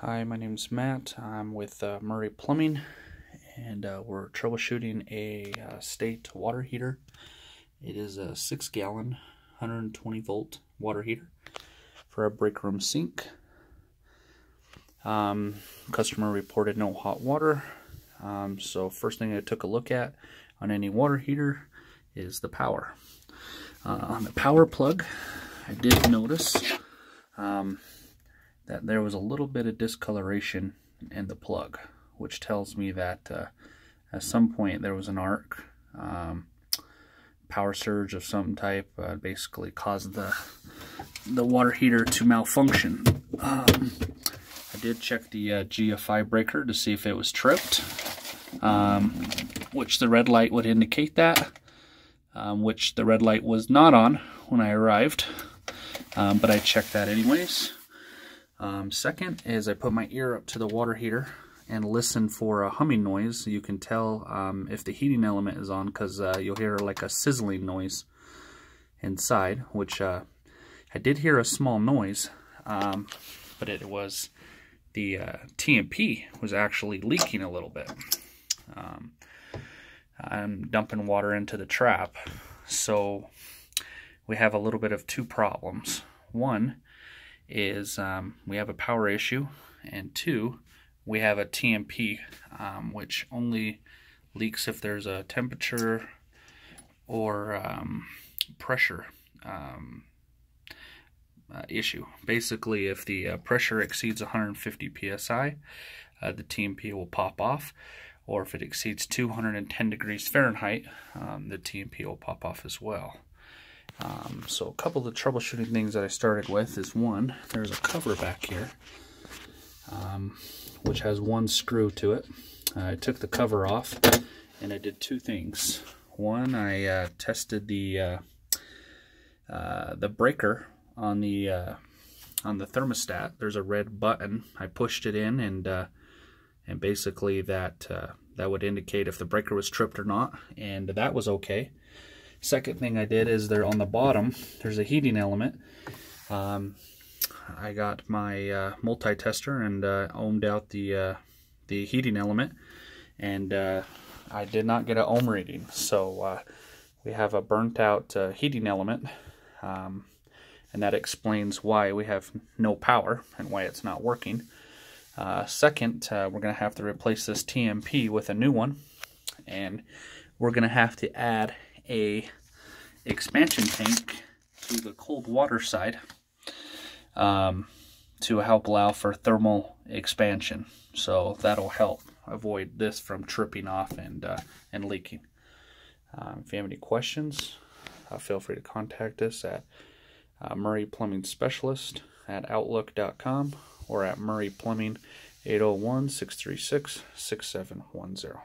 Hi, my name's Matt. I'm with Murray Plumbing, and we're troubleshooting a state water heater. It is a 6-gallon, 120 volt water heater for a break room sink. Customer reported no hot water. So first thing I took a look at on any water heater is the power. On the power plug, I did notice that there was a little bit of discoloration in the plug, which tells me that at some point there was an arc, power surge of some type, basically caused the water heater to malfunction. I did check the GFI breaker to see if it was tripped, which the red light would indicate that, which the red light was not on when I arrived, but I checked that anyways. Second is I put my ear up to the water heater and listen for a humming noise. You can tell if the heating element is on, because you'll hear like a sizzling noise inside, which I did hear a small noise, but it was the TMP was actually leaking a little bit. I'm dumping water into the trap, so we have a little bit of two problems. One is we have a power issue, and two, we have a TMP, which only leaks if there's a temperature or pressure issue. Basically, if the pressure exceeds 150 psi, the TMP will pop off, or if it exceeds 210 degrees Fahrenheit, the TMP will pop off as well. So a couple of the troubleshooting things that I started with is, one, there's a cover back here, which has one screw to it. I took the cover off and I did two things. One, I tested the breaker on the thermostat. There's a red button. I pushed it in, and basically that would indicate if the breaker was tripped or not, and that was okay. Second thing I did is there on the bottom, there's a heating element. I got my multi-tester and ohmed out the heating element, and I did not get an ohm reading. So we have a burnt out heating element, and that explains why we have no power and why it's not working. Second, we're going to have to replace this TMP with a new one, and we're going to have to add a expansion tank to the cold water side to help allow for thermal expansion. So that'll help avoid this from tripping off and leaking. If you have any questions, feel free to contact us at Murray Plumbing Specialist at outlook.com or at Murray Plumbing 801-636-6710.